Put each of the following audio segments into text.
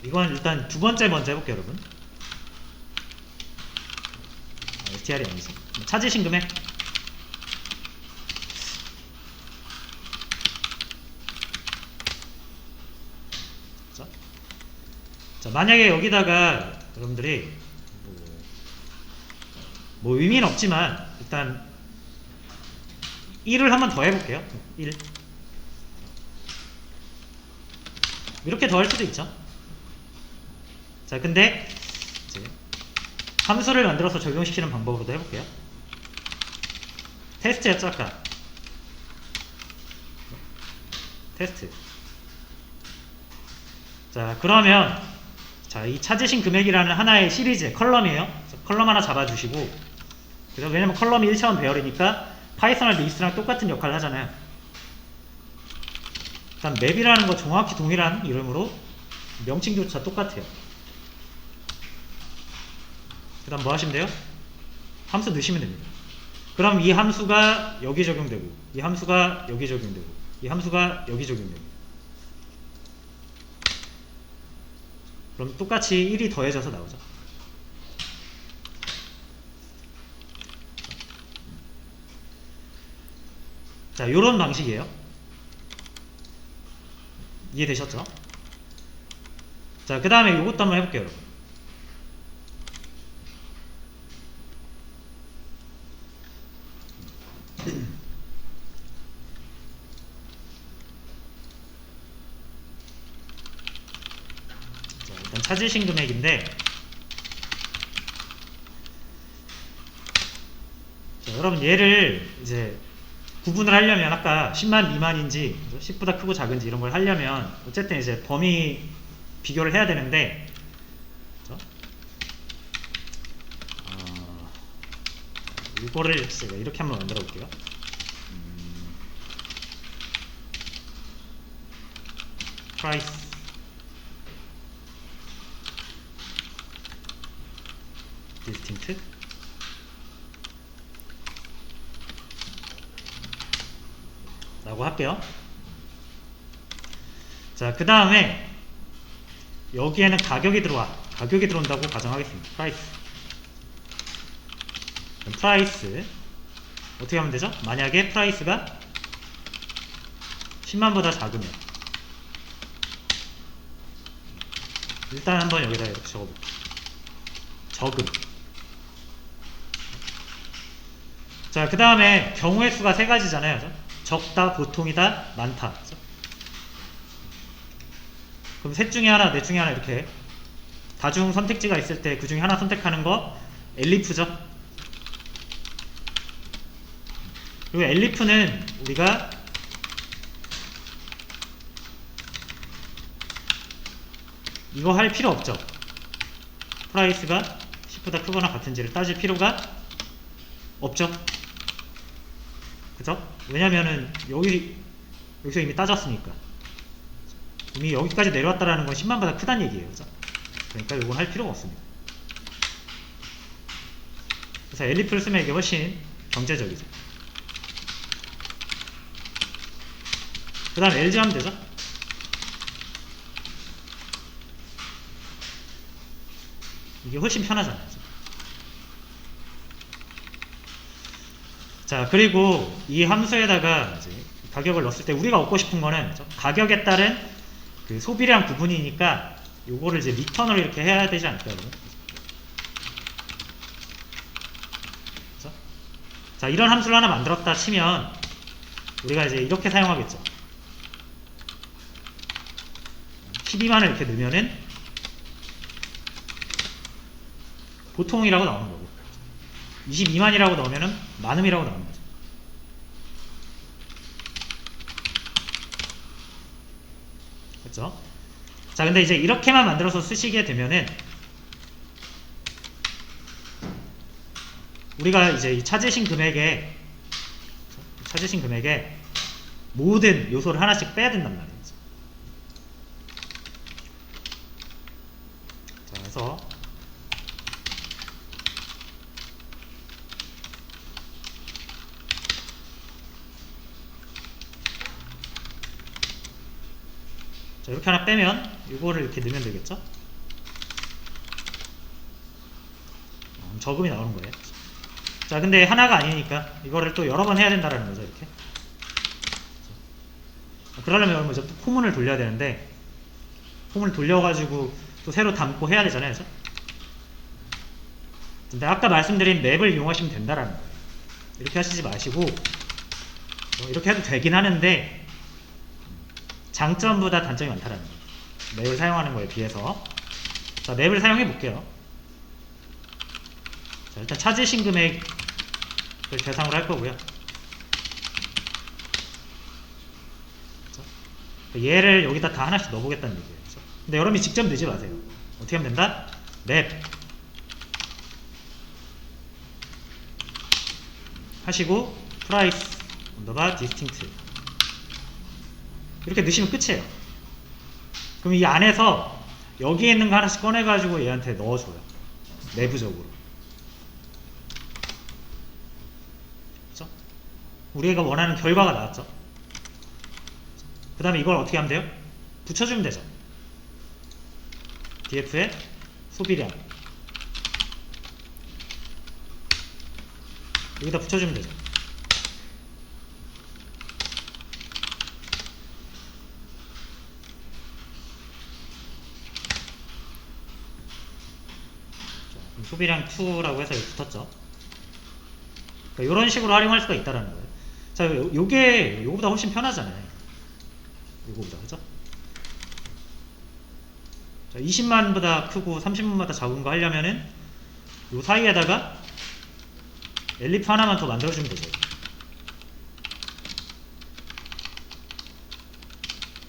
이건 일단 두 번째 먼저 해볼게요, 여러분. STR이 아니지. 찾으신 금액. 자, 만약에 여기다가 여러분들이 뭐 의미는 없지만 일단 1을 한번 더 해볼게요. 1 이렇게 더 할 수도 있죠. 자, 근데 이제 함수를 만들어서 적용시키는 방법으로도 해볼게요. 테스트였죠, 아까. 테스트. 자, 그러면 자, 이 찾으신 금액이라는 하나의 시리즈, 컬럼이에요. 컬럼 하나 잡아주시고, 그래서 왜냐면 컬럼이 1차원 배열이니까 파이썬할 리스트랑 똑같은 역할을 하잖아요. 일단 맵이라는 거 정확히 동일한 이름으로 명칭조차 똑같아요. 그 다음 뭐 하시면 돼요? 함수 넣으시면 됩니다. 그럼 이 함수가 여기 적용되고, 이 함수가 여기 적용되고, 이 함수가 여기 적용되고, 그럼 똑같이 1이 더해져서 나오죠. 자, 요런 방식이에요. 이해되셨죠? 자, 그 다음에 요것도 한번 해볼게요, 여러분. 자, 일단 찾으신 금액인데, 자, 여러분 얘를 이제 구분을 하려면 아까 10만 미만인지 10보다 크고 작은지 이런 걸 하려면 어쨌든 이제 범위 비교를 해야 되는데, 그렇죠? 이거를 제가 이렇게 한번 만들어 볼게요. price distinct 라고 할게요. 자, 그 다음에 여기에는 가격이 들어온다고 가정하겠습니다. price 어떻게 하면 되죠? 만약에 price가 10만보다 작으면 일단 한번 여기다 이렇게 적어볼게요. 적음. 자, 그 다음에 경우의 수가 세 가지잖아요. 그죠? 적다, 보통이다, 많다. 그죠? 그럼 셋 중에 하나, 넷 중에 하나 이렇게 다중 선택지가 있을 때 그 중에 하나 선택하는 거 엘리프죠. 그리고 엘리프는 우리가 이거 할 필요 없죠. 프라이스가 10보다 크거나 같은지를 따질 필요가 없죠. 그죠? 왜냐면은 여기서 이미 따졌으니까. 이미 여기까지 내려왔다라는 건 10만보다 크다는 얘기예요. 그죠? 그러니까 이건 할 필요가 없습니다. 그래서 엘리프를 쓰면 이게 훨씬 경제적이죠. 그 다음 LG 하면 되죠? 이게 훨씬 편하잖아요. 자, 그리고 이 함수에다가 이제 가격을 넣었을 때 우리가 얻고 싶은 거는 그렇죠? 가격에 따른 그 소비량 구분이니까 요거를 이제 리턴으로 이렇게 해야 되지 않을까요? 그렇죠? 자, 이런 함수를 하나 만들었다 치면 우리가 이제 이렇게 사용하겠죠. 12만을 이렇게 넣으면은 보통이라고 나오는 거고 22만이라고 넣으면은 많음이라고 나오는 거죠. 그렇죠? 자, 근데 이제 이렇게만 만들어서 쓰시게 되면은 우리가 이제 이 찾으신 금액에 모든 요소를 하나씩 빼야 된단 말이에요. 자, 그래서 자, 이렇게 하나 빼면 이거를 이렇게 넣으면 되겠죠? 저금이 나오는 거예요. 자, 근데 하나가 아니니까 이거를 또 여러 번 해야 된다라는 거죠. 이렇게. 그러려면 여러분 또 포문을 돌려야 되는데, 포문을 돌려가지고 또 새로 담고 해야 되잖아요. 그래서 근데 아까 말씀드린 맵을 이용하시면 된다라는 거예요. 이렇게 하시지 마시고 이렇게 해도 되긴 하는데 장점보다 단점이 많다라는 거예요. 맵을 사용하는 거에 비해서. 자, 맵을 사용해 볼게요. 자, 일단 찾으신 금액을 대상으로 할 거고요. 자, 얘를 여기다 다 하나씩 넣어보겠다는 얘기예요. 근데 여러분이 직접 넣지 마세요. 어떻게 하면 된다? 맵 하시고 price 언더바 distinct 이렇게 넣으시면 끝이에요. 그럼 이 안에서 여기에 있는 거 하나씩 꺼내가지고 얘한테 넣어줘요. 내부적으로. 그렇죠? 우리가 원하는 결과가 나왔죠. 그 다음에 이걸 어떻게 하면 돼요? 붙여주면 되죠. df에 소비량 여기다 붙여주면 되죠. 소비량 2라고 해서 여기 붙었죠. 그러니까 이런 식으로 활용할 수가 있다라는 거예요. 자, 요게 요거보다 훨씬 편하잖아요. 요거보다, 그죠? 자, 20만보다 크고 30만보다 작은 거 하려면은 요 사이에다가 엘리프 하나만 더 만들어주면 되죠.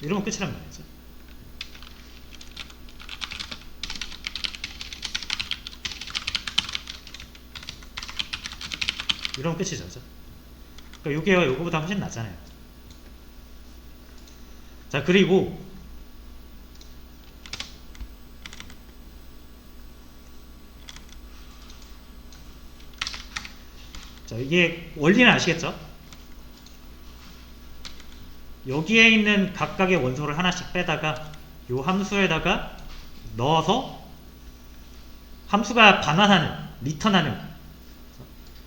이러면 끝이란 말이죠. 이러면 끝이죠. 그죠? 그러니까 요게요, 요거보다 훨씬 낫잖아요. 자, 그리고 자, 이게 원리는 아시겠죠? 여기에 있는 각각의 원소를 하나씩 빼다가 요 함수에다가 넣어서 함수가 반환하는, 리턴하는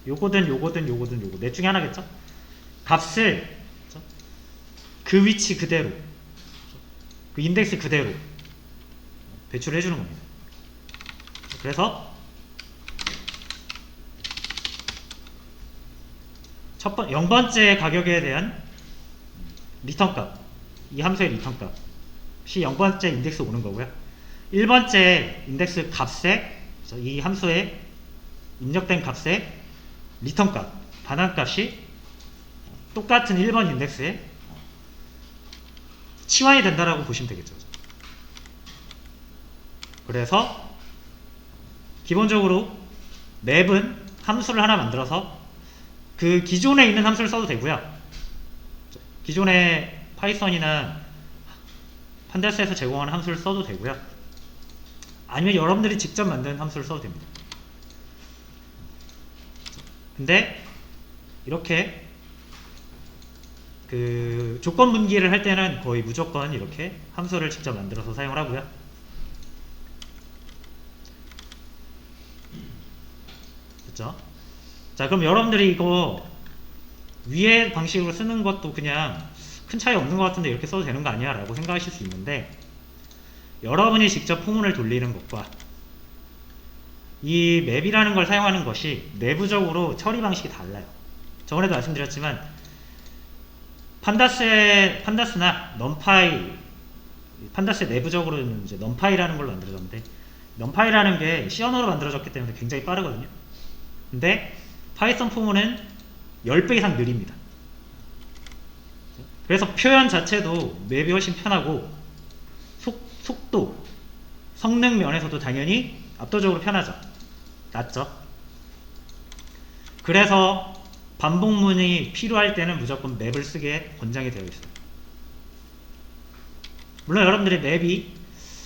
요거든 요거든 요거든 요거 넷 중에 하나겠죠? 값을 그 위치 그대로 그 인덱스 그대로 배출을 해주는 겁니다. 그래서 0번째 가격에 대한 리턴값, 이 함수의 리턴값이 0번째 인덱스 오는 거고요. 1번째 인덱스 값에 이 함수에 입력된 값의 리턴값, 반환값이 똑같은 1번 인덱스에 치환이 된다라고 보시면 되겠죠. 그래서 기본적으로 맵은 함수를 하나 만들어서 그 기존에 있는 함수를 써도 되고요. 기존에 파이썬이나 판다스에서 제공하는 함수를 써도 되고요. 아니면 여러분들이 직접 만든 함수를 써도 됩니다. 근데 이렇게 그 조건 분기를 할 때는 거의 무조건 이렇게 함수를 직접 만들어서 사용을 하고요. 됐죠? 자, 그럼 여러분들이 이거 위에 방식으로 쓰는 것도 그냥 큰 차이 없는 것 같은데 이렇게 써도 되는 거 아니야? 라고 생각하실 수 있는데, 여러분이 직접 포문을 돌리는 것과 이 맵이라는 걸 사용하는 것이 내부적으로 처리 방식이 달라요. 저번에도 말씀드렸지만 판다스나 넘파이, 판다스 내부적으로는 이제 넘파이라는 걸로 만들어졌는데, 넘파이라는 게 C 언어로 만들어졌기 때문에 굉장히 빠르거든요. 근데 파이썬 포문은 10배 이상 느립니다. 그래서 표현 자체도 맵이 훨씬 편하고 속도, 성능 면에서도 당연히 압도적으로 편하죠. 낫죠. 그래서 반복문이 필요할 때는 무조건 맵을 쓰게 권장이 되어 있어요. 물론 여러분들이 맵이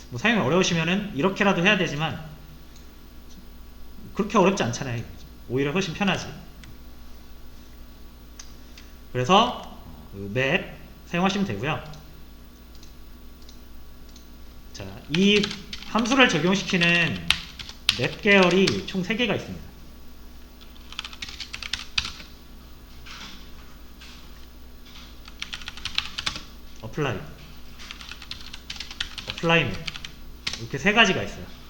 뭐 사용이 어려우시면은 이렇게라도 해야 되지만 그렇게 어렵지 않잖아요. 오히려 훨씬 편하지. 그래서 맵 사용하시면 되고요. 자, 이 함수를 적용시키는 맵 계열이 총 3개가 있습니다. 어플라이 맵 이렇게 3가지가 있어요.